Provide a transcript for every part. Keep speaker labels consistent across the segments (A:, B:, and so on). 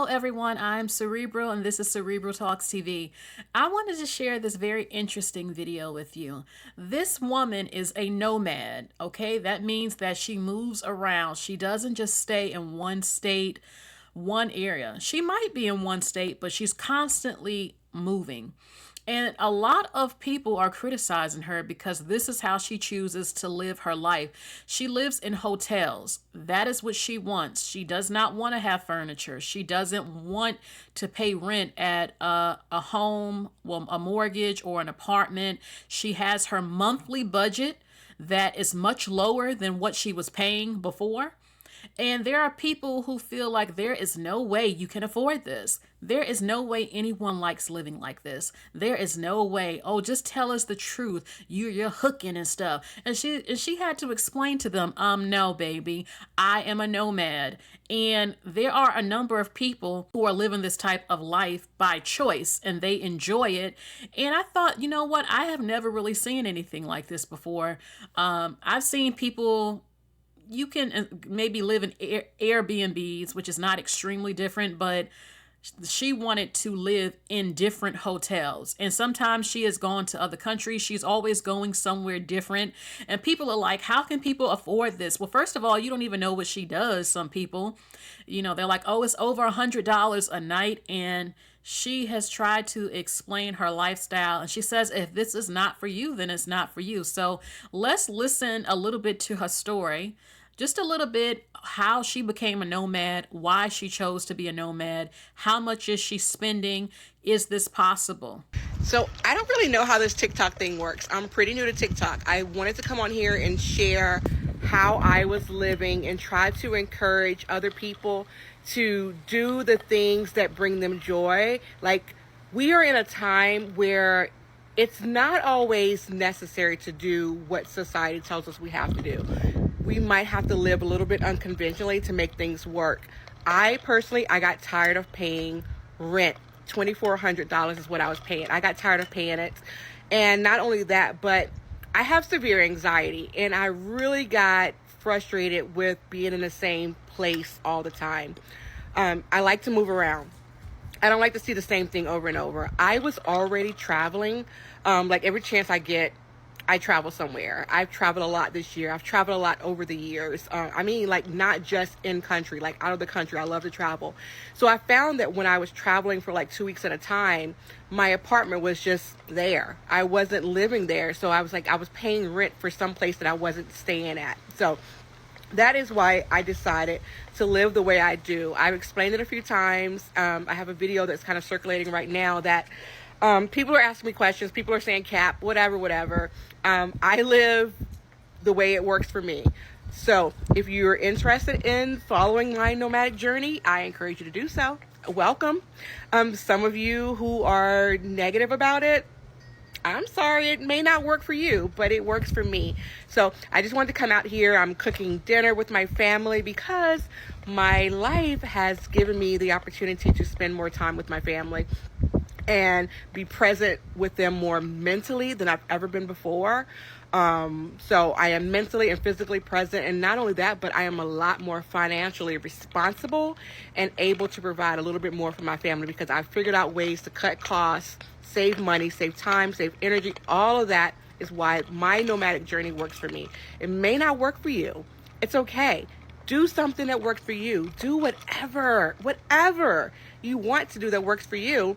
A: everyone. I'm Cerebral, and this is Cerebral Talks TV. I wanted to share this very interesting video with you. This woman is a nomad, okay? That means that she moves around. She doesn't just stay in one state, one area. She might be in one state, but she's constantly moving. And a lot of people are criticizing her because this is how she chooses to live her life. She lives in hotels. That is what she wants. She does not want to have furniture. She doesn't want to pay rent at a home, well, a mortgage or an apartment. She has her monthly budget that is much lower than what she was paying before. And there are people who feel like there is no way you can afford this. There is no way anyone likes living like this. There is no way. Oh, just tell us the truth. You're hooking and stuff. And she had to explain to them, no, baby, I am a nomad. And there are a number of people who are living this type of life by choice, and they enjoy it. And I thought, you know what? I have never really seen anything like this before. I've seen people, you can maybe live in Airbnbs, which is not extremely different, but she wanted to live in different hotels. And sometimes she has gone to other countries. She's always going somewhere different. And people are like, how can people afford this? Well, first of all, you don't even know what she does. Some people, they're like, oh, it's over $100 a night. And she has tried to explain her lifestyle. And she says, if this is not for you, then it's not for you. So let's listen a little bit to her story. Just a little bit how she became a nomad, why she chose to be a nomad, how much is she spending, is this possible?
B: So I don't really know how this TikTok thing works. I'm pretty new to TikTok. I wanted to come on here and share how I was living and try to encourage other people to do the things that bring them joy. Like, we are in a time where it's not always necessary to do what society tells us we have to do. We might have to live a little bit unconventionally to make things work. I got tired of paying rent. $2,400 is what I was paying. I got tired of paying it. And not only that, but I have severe anxiety, and I really got frustrated with being in the same place all the time. I like to move around. I don't like to see the same thing over and over. I was already traveling. Like every chance I get, I travel somewhere. I've traveled a lot this year. I've traveled a lot over the years. Like not just in country, like out of the country. I love to travel. So I found that when I was traveling for like 2 weeks at a time, my apartment was just there. I wasn't living there. So I was paying rent for some place that I wasn't staying at. So that is why I decided to live the way I do. I've explained it a few times. I have a video that's kind of circulating right now that people are asking me questions. People are saying cap, whatever. I live the way it works for me. So if you're interested in following my nomadic journey, I encourage you to do so. Welcome. Some of you who are negative about it, I'm sorry, it may not work for you, but it works for me. So I just wanted to come out here. I'm cooking dinner with my family because my life has given me the opportunity to spend more time with my family and be present with them more mentally than I've ever been before. So I am mentally and physically present. And not only that, but I am a lot more financially responsible and able to provide a little bit more for my family because I've figured out ways to cut costs, save money, save time, save energy. All of that is why my nomadic journey works for me. It may not work for you. It's okay. Do something that works for you. Do whatever you want to do that works for you.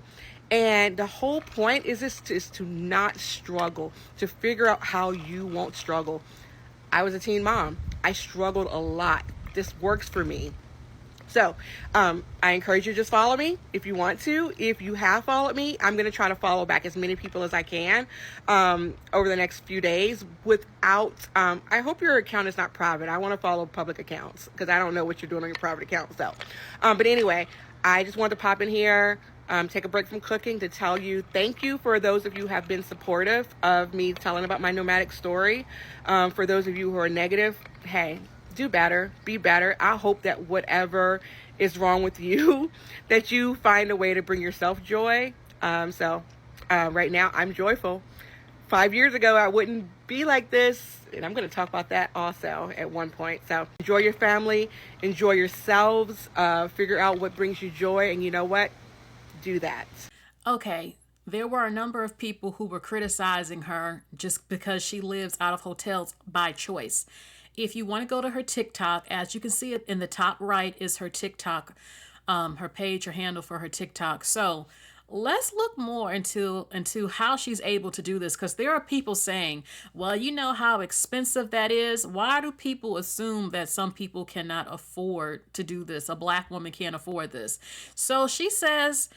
B: And the whole point is to not struggle, to figure out how you won't struggle. I was a teen mom. I struggled a lot. This works for me. So I encourage you to just follow me if you want to. If you have followed me, I'm going to try to follow back as many people as I can over the next few days without, I hope your account is not private. I want to follow public accounts because I don't know what you're doing on your private account. So, but anyway, I just wanted to pop in here, take a break from cooking to tell you thank you for those of you who have been supportive of me telling about my nomadic story. For those of you who are negative, hey, do better, be better. I hope that whatever is wrong with you, that you find a way to bring yourself joy. So right now I'm joyful. 5 years ago, I wouldn't be like this. And I'm going to talk about that also at one point. So enjoy your family, enjoy yourselves, figure out what brings you joy. And you know what? Do that.
A: Okay, there were a number of people who were criticizing her just because she lives out of hotels by choice. If you want to go to her TikTok, as you can see it in the top right is her TikTok, her page, her handle for her TikTok. So let's look more into how she's able to do this, because there are people saying, well, you know how expensive that is. Why do people assume that some people cannot afford to do this? A black woman can't afford this. So she says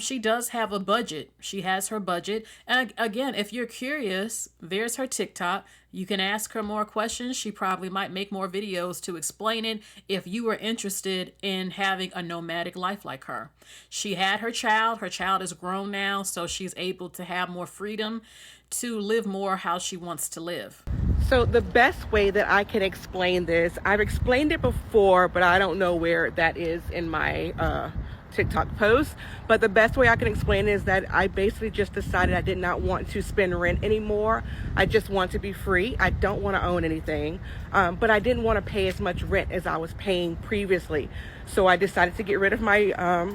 A: she does have a budget. She has her budget. And again, if you're curious, there's her TikTok. You can ask her more questions. She probably might make more videos to explain it if you are interested in having a nomadic life like her. She had her child. Her child is grown now, so she's able to have more freedom to live more how she wants to live.
B: So the best way that I can explain this, I've explained it before, but I don't know where that is in my TikTok post. But the best way I can explain it is that I basically just decided I did not want to spend rent anymore. I just want to be free. I don't want to own anything, but I didn't want to pay as much rent as I was paying previously. So I decided to get rid of my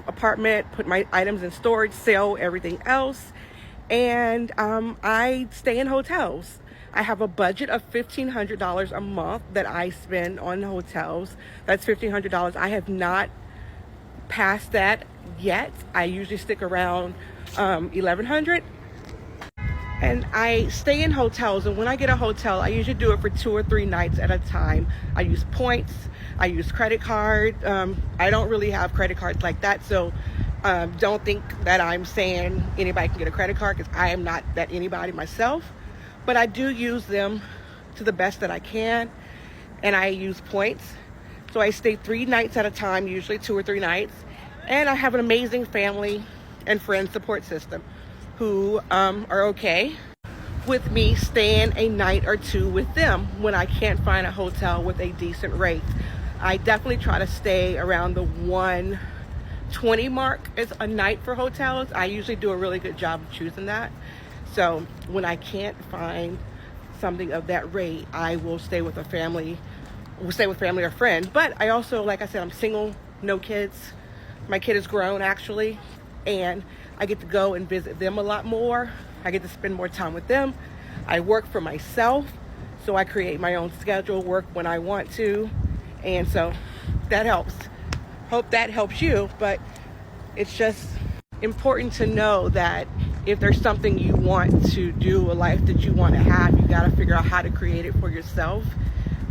B: apartment, put my items in storage, sell everything else, and I stay in hotels. I have a budget of $1,500 a month that I spend on hotels. That's $1,500. I have not passed that yet. I usually stick around $1,100. And I stay in hotels, and when I get a hotel, I usually do it for 2 or 3 nights at a time. I use points, I use credit card. I don't really have credit cards like that, so don't think that I'm saying anybody can get a credit card, because I am not that anybody myself. But I do use them to the best that I can, and I use points. So I stay 3 nights at a time, usually 2 or 3 nights. And I have an amazing family and friend support system who are okay with me staying a night or 2 with them when I can't find a hotel with a decent rate. I definitely try to stay around the 120 mark as a night for hotels. I usually do a really good job of choosing that. So when I can't find something of that rate, I will stay with a family. We'll stay with family or friends. But I also, like I said, I'm single, no kids. My kid is grown, actually, and I get to go and visit them a lot more. I get to spend more time with them. I work for myself, so I create my own schedule, work when I want to, and so that helps. Hope that helps you, but it's just important to know that if there's something you want to do, a life that you want to have, you got to figure out how to create it for yourself.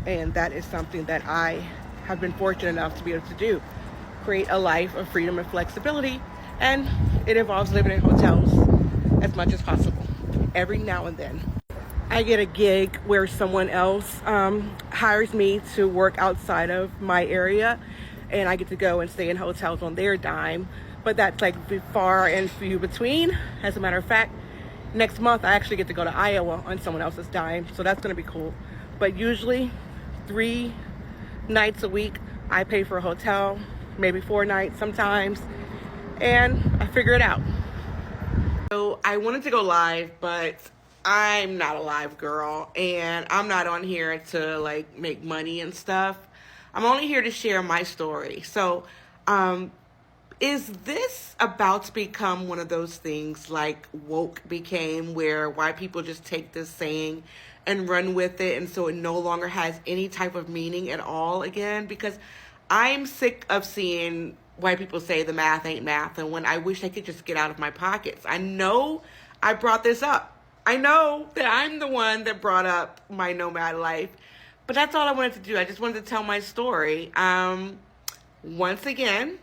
B: And that is something that I have been fortunate enough to be able to do. Create a life of freedom and flexibility. And it involves living in hotels as much as possible. Every now and then I get a gig where someone else hires me to work outside of my area, and I get to go and stay in hotels on their dime. But that's like far and few between. As a matter of fact, next month I actually get to go to Iowa on someone else's dime, so that's going to be cool. But usually 3 nights a week I pay for a hotel, maybe 4 nights sometimes, and I figure it out. So I wanted to go live, but I'm not a live girl, and I'm not on here to like make money and stuff. I'm only here to share my story. So is this about to become one of those things like woke became, where white people just take this saying and run with it, and so it no longer has any type of meaning at all again? Because I'm sick of seeing white people say the math ain't math, and when I wish I could just get out of my pockets. I know I brought this up. I know that I'm the one that brought up my nomad life, but that's all I wanted to do. I just wanted to tell my story. Once again,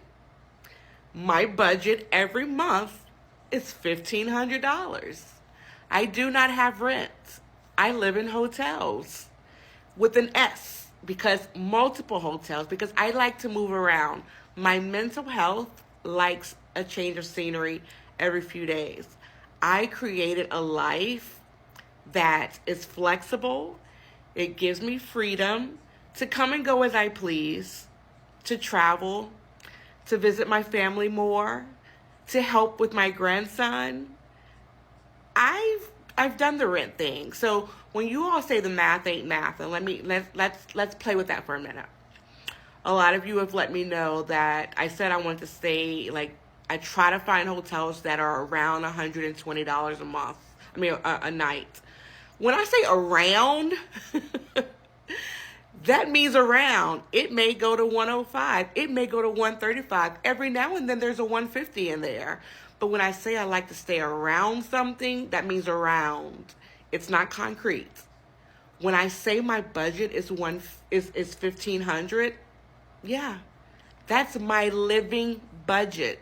B: my budget every month is $1,500. I do not have rent. I live in hotels with an S, because multiple hotels, because I like to move around. My mental health likes a change of scenery every few days. I created a life that is flexible. It gives me freedom to come and go as I please, to travel, to visit my family more, to help with my grandson. I've I've done the rent thing. So when you all say the math ain't math, and let's play with that for a minute. A lot of you have let me know that I said I wanted to stay, like, I try to find hotels that are around $120 a month. I mean, a night. When I say around, that means around. It may go to 105. It may go to 135. Every now and then there's a 150 in there. But when I say I like to stay around something, that means around. It's not concrete. When I say my budget is 1,500, yeah, that's my living budget.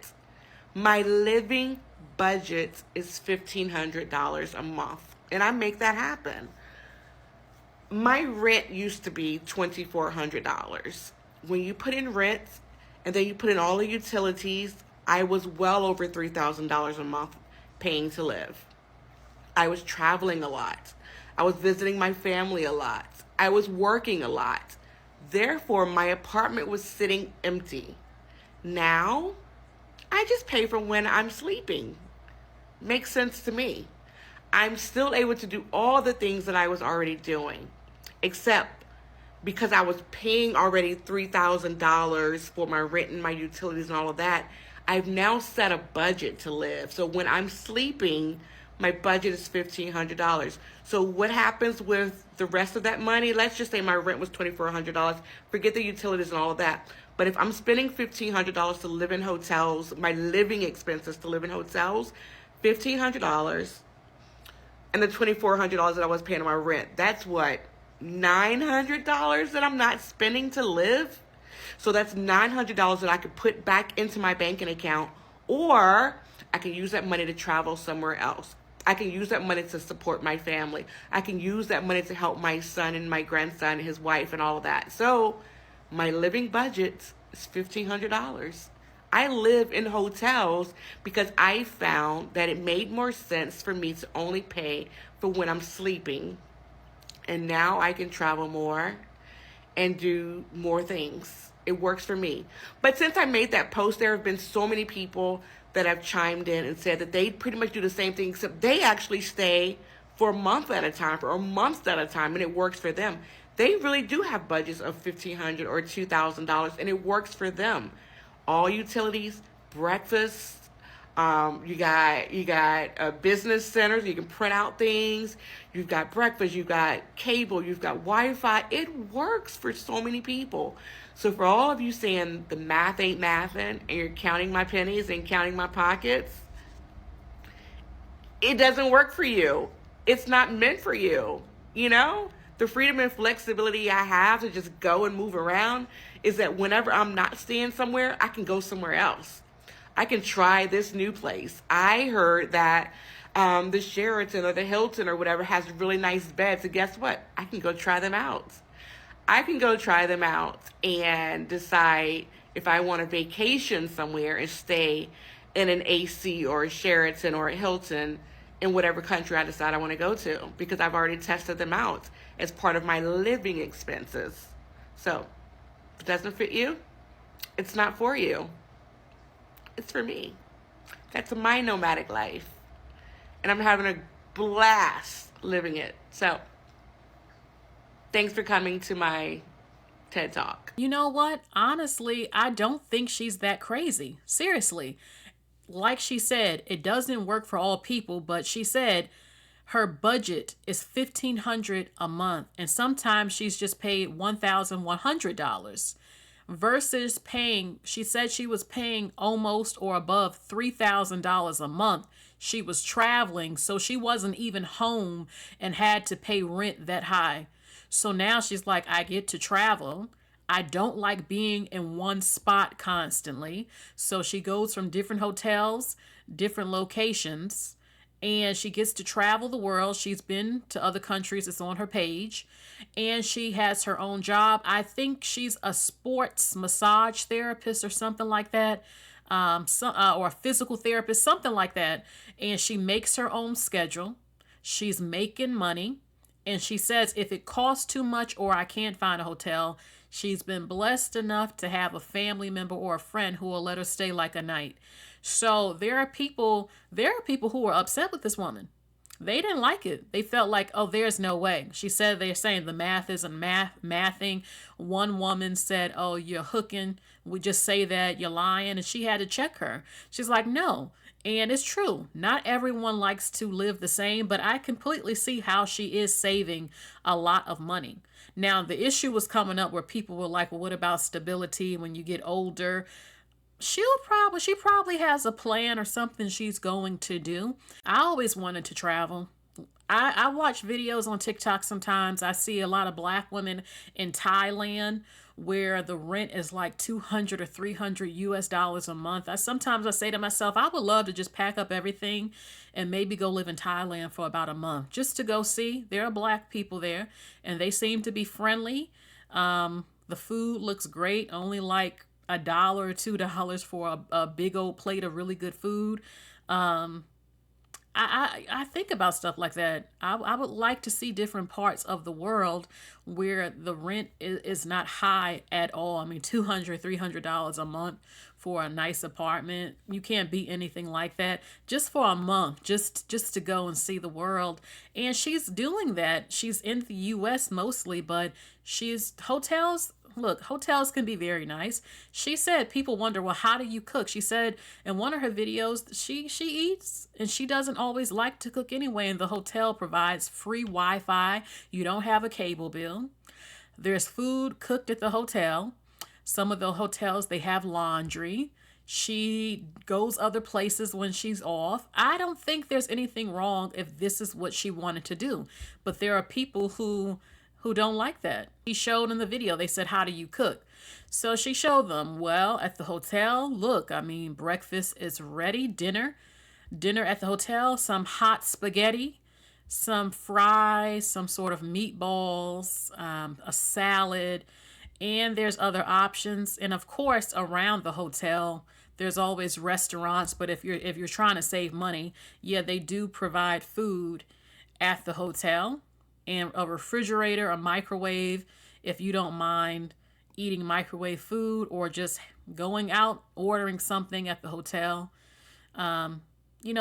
B: My living budget is $1,500 a month, and I make that happen. My rent used to be $2,400. When you put in rent and then you put in all the utilities, I was well over $3,000 a month paying to live. I was traveling a lot. I was visiting my family a lot. I was working a lot. Therefore, my apartment was sitting empty. Now, I just pay for when I'm sleeping. Makes sense to me. I'm still able to do all the things that I was already doing, except because I was paying already $3,000 for my rent and my utilities and all of that, I've now set a budget to live. So when I'm sleeping, my budget is $1,500. So what happens with the rest of that money? Let's just say my rent was $2,400. Forget the utilities and all of that. But if I'm spending $1,500 to live in hotels, my living expenses to live in hotels, $1,500, and the $2,400 that I was paying on my rent, that's what, $900 that I'm not spending to live? So that's $900 that I could put back into my banking account, or I can use that money to travel somewhere else. I can use that money to support my family. I can use that money to help my son and my grandson and his wife and all of that. So my living budget is $1,500. I live in hotels because I found that it made more sense for me to only pay for when I'm sleeping. And now I can travel more and do more things. It works for me. But since I made that post, there have been so many people that have chimed in and said that they pretty much do the same thing, except they actually stay for a month at a time, for a month at a time, and it works for them. They really do have budgets of $1,500 or $2,000, and it works for them. All utilities, breakfast, you got business centers. You can print out things. You've got breakfast. You've got cable. You've got Wi-Fi. It works for so many people. So for all of you saying the math ain't mathin', and you're counting my pennies and counting my pockets, it doesn't work for you. It's not meant for you. You know, the freedom and flexibility I have to just go and move around is that whenever I'm not staying somewhere, I can go somewhere else. I can try this new place. I heard that the Sheraton or the Hilton or whatever has really nice beds. So guess what? I can go try them out. I can go try them out and decide if I want to vacation somewhere and stay in an AC or a Sheraton or a Hilton in whatever country I decide I want to go to, because I've already tested them out as part of my living expenses. So if it doesn't fit you, it's not for you. It's for me. That's my nomadic life. And I'm having a blast living it. So thanks for coming to my TED Talk.
A: You know what? Honestly, I don't think she's that crazy. Seriously. Like she said, it doesn't work for all people, but she said her budget is $1,500 a month, and sometimes she's just paid $1,100 versus paying, she said she was paying almost or above $3,000 a month. She was traveling, so she wasn't even home and had to pay rent that high. So now she's like, I get to travel. I don't like being in one spot constantly. So she goes from different hotels, different locations, and she gets to travel the world. She's been to other countries. It's on her page. And she has her own job. I think she's a sports massage therapist or something like that. Or a physical therapist, something like that. And she makes her own schedule. She's making money. And she says if it costs too much or I can't find a hotel, she's been blessed enough to have a family member or a friend who will let her stay like a night. So there are people who are upset with this woman. They didn't like it. They felt like, oh, there's no way. She said they're saying the math isn't mathing. One woman said, oh, you're hooking. We just say that you're lying. And she had to check her. She's like, no. And it's true. Not everyone likes to live the same, but I completely see how she is saving a lot of money. Now, the issue was coming up where people were like, well, what about stability when you get older? She probably has a plan or something she's going to do. I always wanted to travel. I watch videos on TikTok sometimes. I see a lot of black women in Thailand where the rent is like 200 or 300 US dollars a month. I say to myself, I would love to just pack up everything and maybe go live in Thailand for about a month just to go see. There are black people there and they seem to be friendly. The food looks great, only like $1 or $2 for a big old plate of really good food. Um, I think about stuff like that. I would like to see different parts of the world where the rent is not high at all. I mean, $200, $300 a month for a nice apartment. You can't beat anything like that. Just for a month, just to go and see the world. And she's doing that. She's in the US mostly, but she's hotels. Look, hotels can be very nice. She said people wonder, well, how do you cook? She said in one of her videos, she eats and she doesn't always like to cook anyway. And the hotel provides free Wi-Fi. You don't have a cable bill. There's food cooked at the hotel. Some of the hotels, they have laundry. She goes other places when she's off. I don't think there's anything wrong if this is what she wanted to do. But there are people who don't like that. She showed in the video, they said, how do you cook? So she showed them, well, at the hotel, look, I mean, breakfast is ready, dinner at the hotel, some hot spaghetti, some fries, some sort of meatballs, a salad, and there's other options. And of course, around the hotel, there's always restaurants, but if you're trying to save money, yeah, they do provide food at the hotel and a refrigerator, a microwave, if you don't mind eating microwave food or just going out, ordering something at the hotel.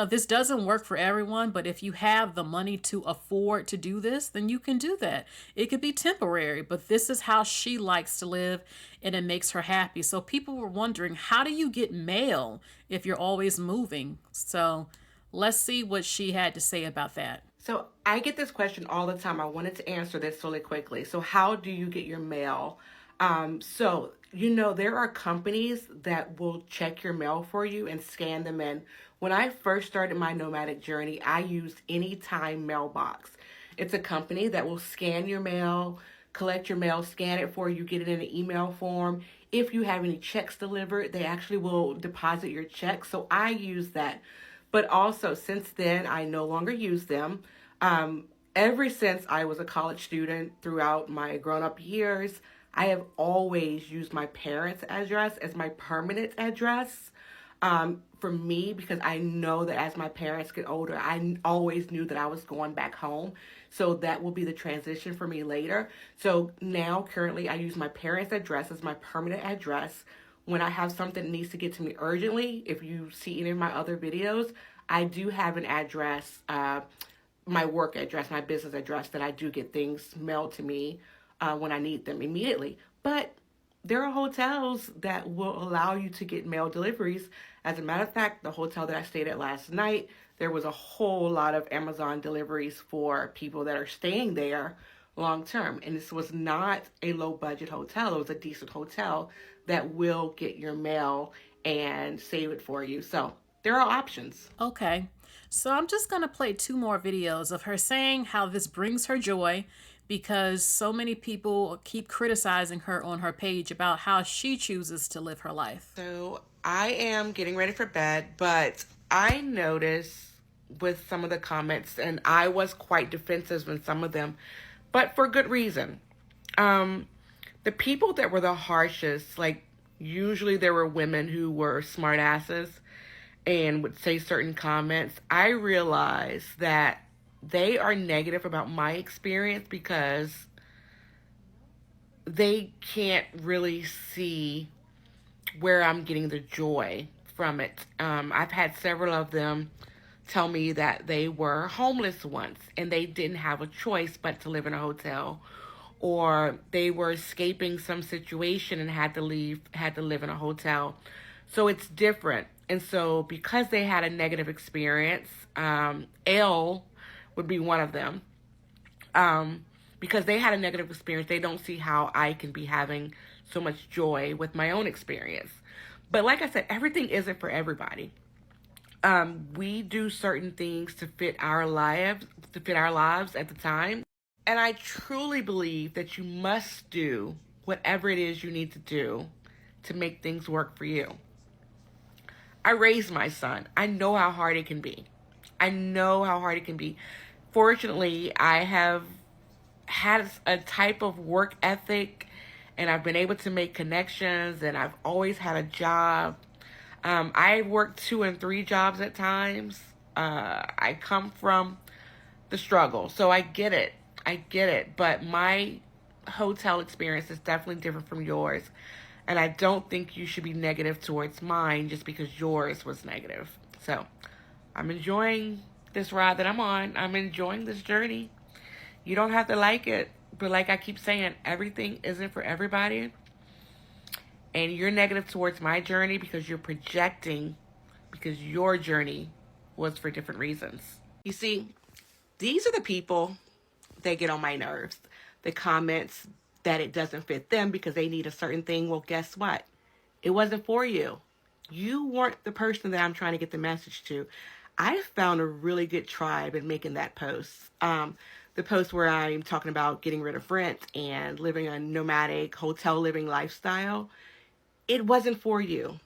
A: This doesn't work for everyone, but if you have the money to afford to do this, then you can do that. It could be temporary, but this is how she likes to live and it makes her happy. So people were wondering, how do you get mail if you're always moving? So let's see what she had to say about that.
B: So I get this question all the time. I wanted to answer this really quickly. So how do you get your mail? There are companies that will check your mail for you and scan them in. When I first started my nomadic journey, I used Anytime Mailbox. It's a company that will scan your mail, collect your mail, scan it for you, get it in an email form. If you have any checks delivered, they actually will deposit your check. So I use that. But also, since then, I no longer use them. Ever since I was a college student throughout my grown-up years, I have always used my parents' address as my permanent address. For me, because I know that as my parents get older, I always knew that I was going back home. So that will be the transition for me later. So now, currently, I use my parents' address as my permanent address. When I have something that needs to get to me urgently, if you see any of my other videos, I do have an address, my work address, my business address, that I do get things mailed to me when I need them immediately. But there are hotels that will allow you to get mail deliveries. As a matter of fact, the hotel that I stayed at last night, there was a whole lot of Amazon deliveries for people that are staying there long term. And this was not a low budget hotel. It was a decent hotel that will get your mail and save it for you. So there are options.
A: Okay. So I'm just going to play 2 more videos of her saying how this brings her joy because so many people keep criticizing her on her page about how she chooses to live her life.
B: So I am getting ready for bed, but I noticed with some of the comments, and I was quite defensive in some of them, but for good reason. The people that were the harshest, like usually there were women who were smart asses and would say certain comments. I realized that they are negative about my experience because they can't really see where I'm getting the joy from it. I've had several of them tell me that they were homeless once and they didn't have a choice but to live in a hotel, or they were escaping some situation and had to leave, had to live in a hotel. So it's different. And so because they had a negative experience, L would be one of them. Because they had a negative experience, they don't see how I can be having so much joy with my own experience. But like I said, everything isn't for everybody. We do certain things to fit our lives at the time. And I truly believe that you must do whatever it is you need to do to make things work for you. I raised my son. I know how hard it can be. I know how hard it can be. Fortunately, I have had a type of work ethic and I've been able to make connections and I've always had a job. I work 2 and 3 jobs at times. I come from the struggle, so I get it. I get it. But my hotel experience is definitely different from yours. And I don't think you should be negative towards mine just because yours was negative. So I'm enjoying this ride that I'm on. I'm enjoying this journey. You don't have to like it. But like I keep saying, everything isn't for everybody. And you're negative towards my journey because you're projecting because your journey was for different reasons. You see, these are the people that get on my nerves. The comments that it doesn't fit them because they need a certain thing. Well, guess what? It wasn't for you. You weren't the person that I'm trying to get the message to. I found a really good tribe in making that post. The post where I'm talking about getting rid of rent and living a nomadic hotel living lifestyle. It wasn't for you.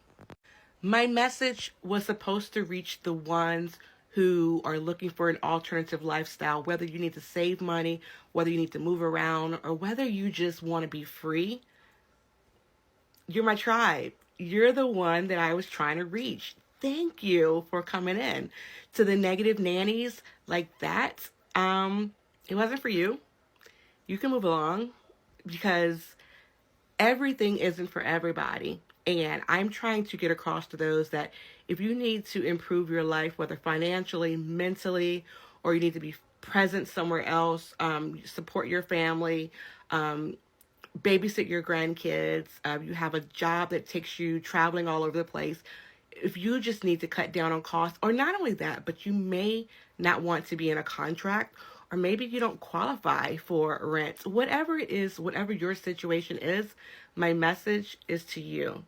B: My message was supposed to reach the ones who are looking for an alternative lifestyle, whether you need to save money, whether you need to move around, or whether you just want to be free. You're my tribe. You're the one that I was trying to reach. Thank you for coming in. To the negative nannies like that, it wasn't for you. You can move along because everything isn't for everybody. And I'm trying to get across to those that if you need to improve your life, whether financially, mentally, or you need to be present somewhere else, support your family, babysit your grandkids, you have a job that takes you traveling all over the place, if you just need to cut down on costs, or not only that, but you may not want to be in a contract, or maybe you don't qualify for rent, whatever it is, whatever your situation is, my message is to you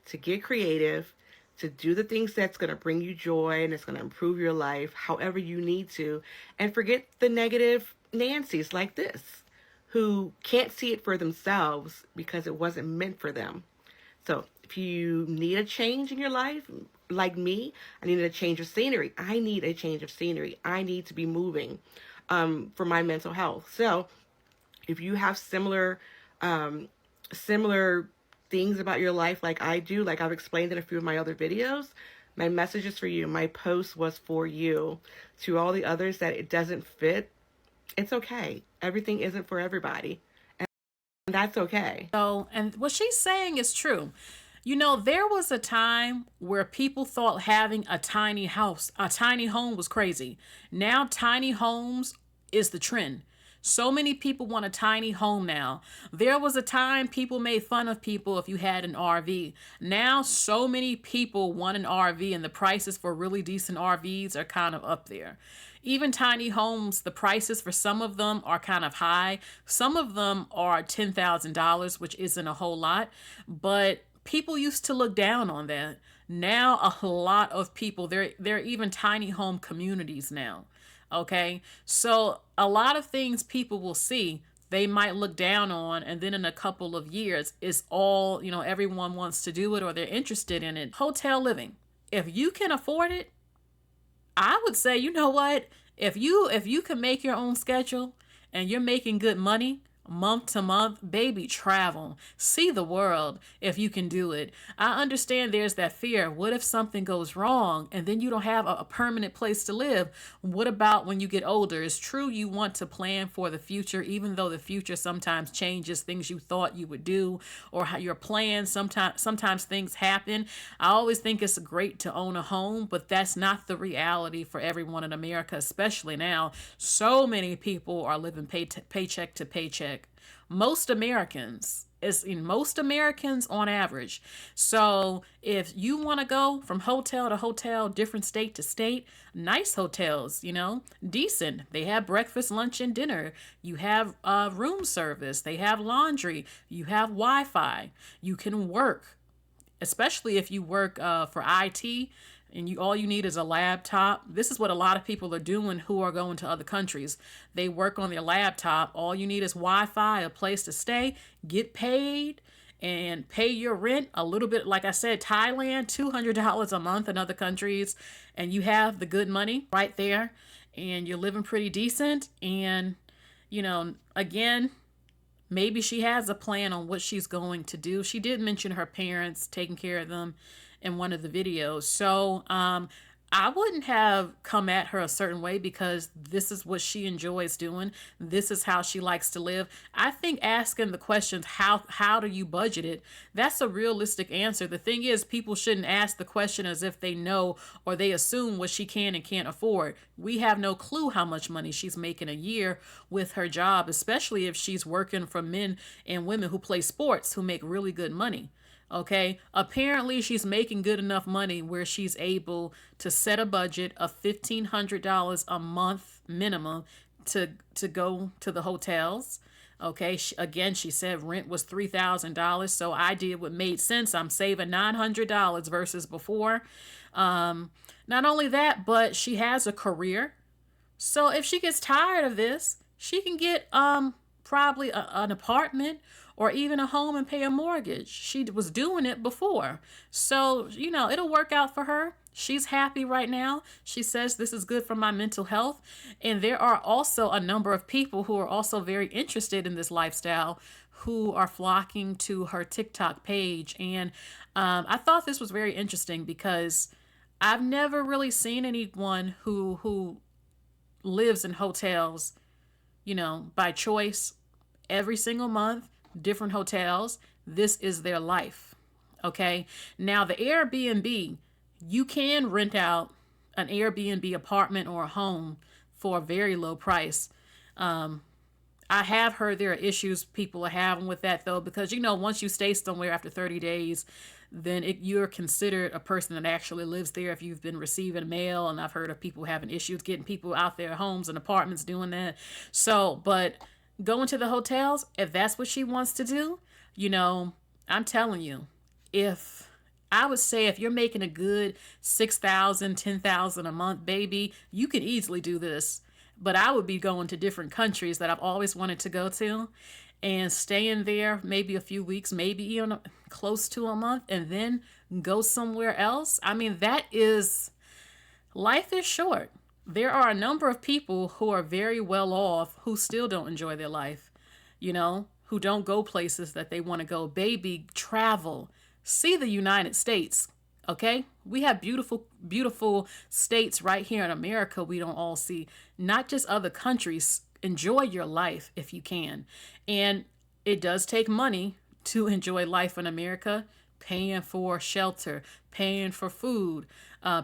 B: to get creative, to do the things that's going to bring you joy and it's going to improve your life however you need to, and forget the negative Nancy's like this who can't see it for themselves because it wasn't meant for them. So if you need a change in your life, like me, I need a change of scenery. I need a change of scenery. I need to be moving for my mental health. So if you have similar things about your life like I do, like I've explained in a few of my other videos, my message is for you. My post was for you. To all the others that it doesn't fit, it's okay. Everything isn't for everybody. And that's okay.
A: So, and what she's saying is true. You know, there was a time where people thought having a tiny house, a tiny home was crazy. Now, tiny homes is the trend. So many people want a tiny home now. There was a time people made fun of people if you had an RV. Now, so many people want an RV, and the prices for really decent RVs are kind of up there. Even tiny homes, the prices for some of them are kind of high. Some of them are $10,000, which isn't a whole lot, but people used to look down on that. Now, a lot of people, there are even tiny home communities now. Okay, so a lot of things people will see, they might look down on, and then in a couple of years, it's all, everyone wants to do it or they're interested in it. Hotel living. If you can afford it, I would say, you know what? If you can make your own schedule and you're making good money, month to month, baby, travel, see the world if you can do it. I understand there's that fear. What if something goes wrong and then you don't have a permanent place to live? What about when you get older? It's true you want to plan for the future, even though the future sometimes changes things you thought you would do or how your plans. Sometimes things happen. I always think it's great to own a home, but that's not the reality for everyone in America, especially now. So many people are living paycheck to paycheck. Most Americans on average. So if you want to go from hotel to hotel, different state to state, nice hotels, decent. They have breakfast, lunch, and dinner. You have room service. They have laundry. You have Wi-Fi. You can work, especially if you work for IT and all you need is a laptop. This is what a lot of people are doing who are going to other countries. They work on their laptop. All you need is Wi-Fi, a place to stay, get paid, and pay your rent a little bit. Like I said, Thailand, $200 a month in other countries, and you have the good money right there, and you're living pretty decent. And, again, maybe she has a plan on what she's going to do. She did mention her parents taking care of them in one of the videos. So I wouldn't have come at her a certain way because this is what she enjoys doing. This is how she likes to live. I think asking the questions, how do you budget it? That's a realistic answer. The thing is, people shouldn't ask the question as if they know or they assume what she can and can't afford. We have no clue how much money she's making a year with her job, especially if she's working for men and women who play sports who make really good money. Okay, apparently she's making good enough money where she's able to set a budget of $1,500 a month minimum to go to the hotels. Okay, again, she said rent was $3,000, so I did what made sense. I'm saving $900 versus before. Not only that, but she has a career, so if she gets tired of this, she can get probably an apartment or even a home and pay a mortgage. She was doing it before. So, it'll work out for her. She's happy right now. She says this is good for my mental health. And there are also a number of people who are also very interested in this lifestyle who are flocking to her TikTok page. And I thought this was very interesting because I've never really seen anyone who lives in hotels, by choice every single month, different hotels. This is their life. Okay. Now, the Airbnb, you can rent out an Airbnb apartment or a home for a very low price. I have heard there are issues people are having with that, though, because, once you stay somewhere after 30 days, then you're considered a person that actually lives there if you've been receiving mail. And I've heard of people having issues getting people out their homes and apartments doing that. So, but going to the hotels, if that's what she wants to do, I'm telling you, if you're making a good 6,000, 10,000 a month, baby, you could easily do this. But I would be going to different countries that I've always wanted to go to and staying there maybe a few weeks, maybe even close to a month, and then go somewhere else. I mean, life is short. There are a number of people who are very well off who still don't enjoy their life, who don't go places that they want to go. Baby, travel. See the United States. Okay? We have beautiful, beautiful states right here in America we don't all see. Not just other countries. Enjoy your life if you can. And it does take money to enjoy life in America. Paying for shelter, paying for food,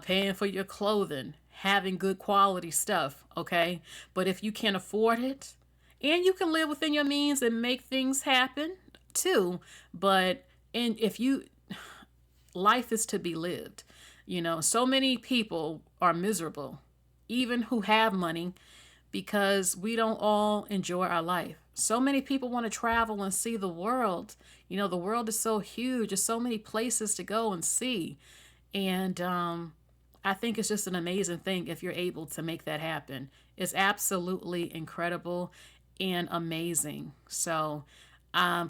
A: paying for your clothing, having good quality stuff, okay? But if you can afford it, and you can live within your means and make things happen too, life is to be lived. So many people are miserable, even who have money, because we don't all enjoy our life. So many people want to travel and see the world. The world is so huge. There's so many places to go and see. And I think it's just an amazing thing if you're able to make that happen. It's absolutely incredible and amazing. So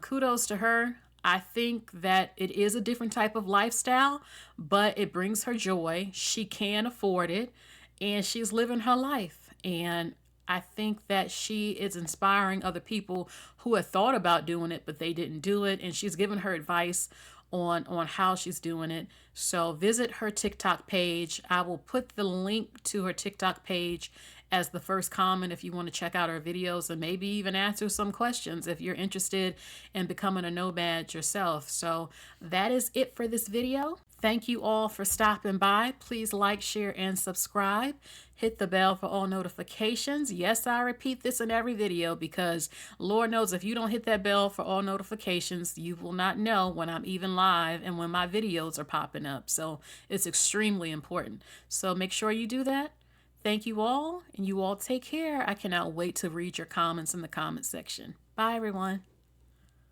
A: kudos to her. I think that it is a different type of lifestyle, but it brings her joy. She can afford it, and she's living her life. And I think that she is inspiring other people who had thought about doing it, but they didn't do it. And she's given her advice on how she's doing it. So visit her TikTok page. I will put the link to her TikTok page as the first comment if you want to check out her videos and maybe even answer some questions if you're interested in becoming a nomad yourself. So that is it for this video. Thank you all for stopping by. Please like, share, and subscribe. Hit the bell for all notifications. Yes, I repeat this in every video because Lord knows if you don't hit that bell for all notifications, you will not know when I'm even live and when my videos are popping up. So it's extremely important. So make sure you do that. Thank you all, and you all take care. I cannot wait to read your comments in the comment section. Bye, everyone.